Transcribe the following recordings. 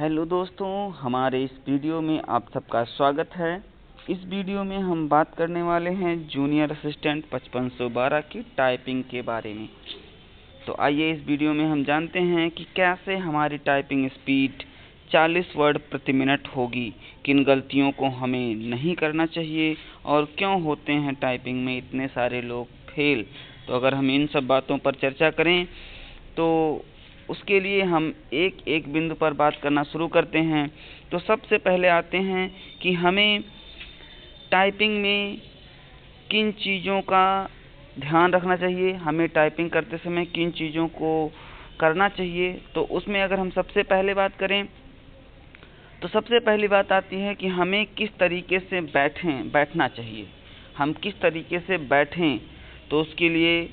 Hello दोस्तों, हमारे इस वीडियो में आप सबका स्वागत है। इस वीडियो में हम बात करने वाले हैं जूनियर असिस्टेंट 5512 की टाइपिंग के बारे में। तो आइए इस वीडियो में हम जानते हैं कि कैसे हमारी टाइपिंग स्पीड 40 वर्ड प्रति मिनट होगी, किन गलतियों को हमें नहीं करना चाहिए और क्यों होते हैं टाइपिंग में इतने सारे लोग फेल। तो अगर हम इन सब बातों पर चर्चा करें तो उसके लिए हम एक एक बिंदु पर बात करना शुरू करते हैं। तो सबसे पहले आते हैं कि हमें टाइपिंग में किन चीज़ों का ध्यान रखना चाहिए, हमें टाइपिंग करते समय किन चीज़ों को करना चाहिए। तो उसमें अगर हम सबसे पहले बात करें तो सबसे पहली बात आती है कि हमें किस तरीके से बैठना चाहिए, हम किस तरीके से बैठें। तो उसके लिए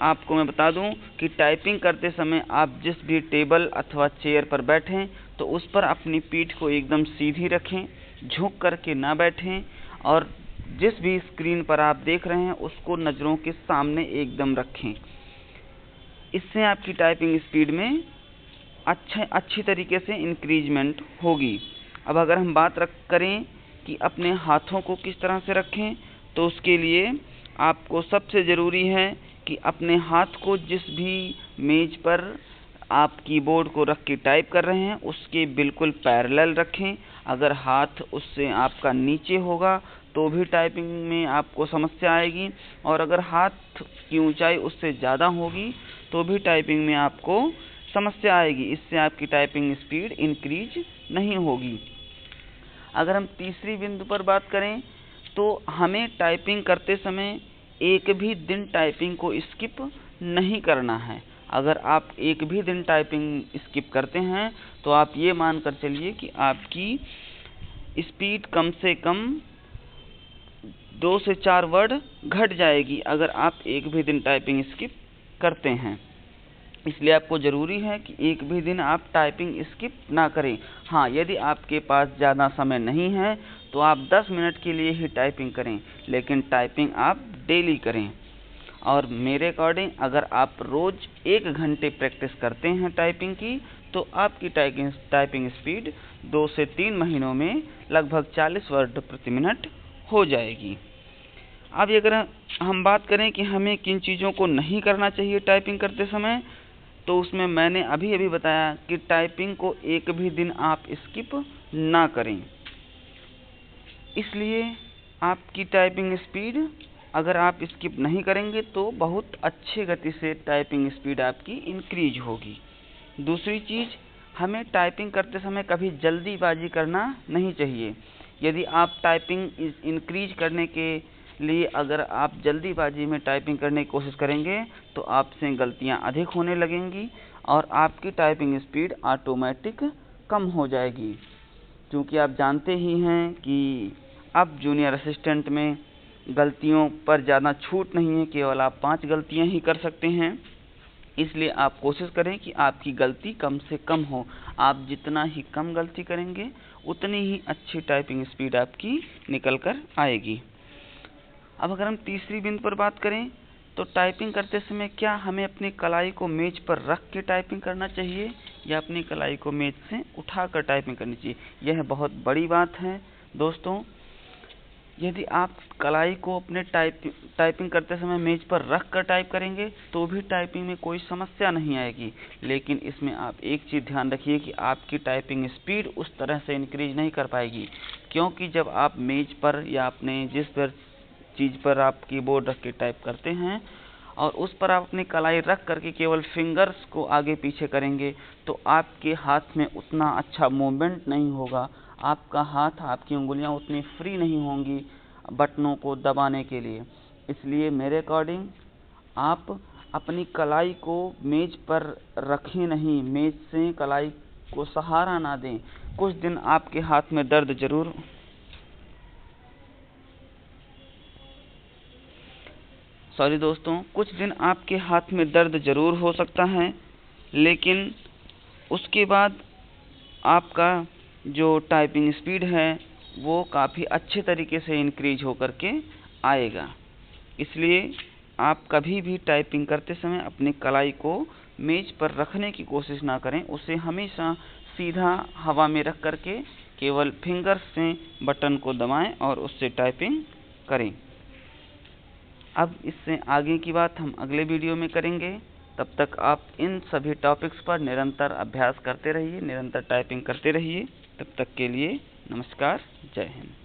आपको मैं बता दूं कि टाइपिंग करते समय आप जिस भी टेबल अथवा चेयर पर बैठें तो उस पर अपनी पीठ को एकदम सीधी रखें, झुक करके ना बैठें और जिस भी स्क्रीन पर आप देख रहे हैं उसको नज़रों के सामने एकदम रखें। इससे आपकी टाइपिंग स्पीड में अच्छी तरीके से इंक्रीजमेंट होगी। अब अगर हम बात करें कि अपने हाथों को किस तरह से रखें, तो उसके लिए आपको सबसे ज़रूरी है कि अपने हाथ को जिस भी मेज पर आप कीबोर्ड को रख के टाइप कर रहे हैं उसके बिल्कुल पैरेलल रखें। अगर हाथ उससे आपका नीचे होगा तो भी टाइपिंग में आपको समस्या आएगी, और अगर हाथ की ऊंचाई उससे ज़्यादा होगी तो भी टाइपिंग में आपको समस्या आएगी। इससे आपकी टाइपिंग स्पीड इंक्रीज नहीं होगी। अगर हम तीसरी बिंदु पर बात करें तो हमें टाइपिंग करते समय एक भी दिन टाइपिंग को स्किप नहीं करना है। अगर आप एक भी दिन टाइपिंग स्किप करते हैं तो आप ये मानकर चलिए कि आपकी स्पीड कम से कम 2 से 4 वर्ड घट जाएगी अगर आप एक भी दिन टाइपिंग स्किप करते हैं। इसलिए आपको ज़रूरी है कि एक भी दिन आप टाइपिंग स्किप ना करें। हाँ, यदि आपके पास ज़्यादा समय नहीं है तो आप 10 मिनट के लिए ही टाइपिंग करें, लेकिन टाइपिंग आप डेली करें। और मेरे अकॉर्डिंग अगर आप रोज़ 1 घंटे प्रैक्टिस करते हैं टाइपिंग की तो आपकी टाइपिंग स्पीड 2 से 3 महीनों में लगभग 40 वर्ड प्रति मिनट हो जाएगी। अब अगर हम बात करें कि हमें किन चीज़ों को नहीं करना चाहिए टाइपिंग करते समय, तो उसमें मैंने अभी बताया कि टाइपिंग को एक भी दिन आप स्किप ना करें। इसलिए आपकी टाइपिंग स्पीड अगर आप स्किप नहीं करेंगे तो बहुत अच्छी गति से टाइपिंग स्पीड आपकी इंक्रीज होगी। दूसरी चीज़, हमें टाइपिंग करते समय कभी जल्दीबाजी करना नहीं चाहिए। यदि आप टाइपिंग इंक्रीज करने के लिए अगर आप जल्दीबाजी में टाइपिंग करने की कोशिश करेंगे तो आपसे गलतियां अधिक होने लगेंगी और आपकी टाइपिंग स्पीड ऑटोमेटिक कम हो जाएगी। क्योंकि आप जानते ही हैं कि अब जूनियर असिस्टेंट में गलतियों पर ज़्यादा छूट नहीं है, केवल आप 5 गलतियां ही कर सकते हैं। इसलिए आप कोशिश करें कि आपकी गलती कम से कम हो। आप जितना ही कम गलती करेंगे उतनी ही अच्छी टाइपिंग स्पीड आपकी निकल कर आएगी। अब अगर हम तीसरी बिंदु पर बात करें तो टाइपिंग करते समय क्या हमें अपनी कलाई को मेज पर रख के टाइपिंग करना चाहिए या अपनी कलाई को मेज से उठाकर टाइपिंग करनी चाहिए। यह बहुत बड़ी बात है दोस्तों। यदि आप कलाई को अपने टाइपिंग करते समय मेज पर रख कर टाइप करेंगे तो भी टाइपिंग में कोई समस्या नहीं आएगी, लेकिन इसमें आप एक चीज़ ध्यान रखिए कि आपकी टाइपिंग स्पीड उस तरह से इंक्रीज नहीं कर पाएगी। क्योंकि जब आप मेज पर या अपने जिस चीज़ पर आप कीबोर्ड रख के टाइप करते हैं और उस पर आप अपनी कलाई रख करके केवल फिंगर्स को आगे पीछे करेंगे तो आपके हाथ में उतना अच्छा मूवमेंट नहीं होगा। आपका हाथ, आपकी उंगलियां उतनी फ्री नहीं होंगी बटनों को दबाने के लिए। इसलिए मेरे अकॉर्डिंग आप अपनी कलाई को मेज पर रखें नहीं, मेज से कलाई को सहारा ना दें। कुछ दिन आपके हाथ में दर्द जरूर कुछ दिन आपके हाथ में दर्द जरूर हो सकता है, लेकिन उसके बाद आपका जो टाइपिंग स्पीड है वो काफ़ी अच्छे तरीके से इंक्रीज होकर के आएगा। इसलिए आप कभी भी टाइपिंग करते समय अपनी कलाई को मेज पर रखने की कोशिश ना करें, उसे हमेशा सीधा हवा में रख करके केवल फिंगर्स से बटन को दबाएं और उससे टाइपिंग करें। अब इससे आगे की बात हम अगले वीडियो में करेंगे। तब तक आप इन सभी टॉपिक्स पर निरंतर अभ्यास करते रहिए, निरंतर टाइपिंग करते रहिए। तब तक के लिए नमस्कार, जय हिंद।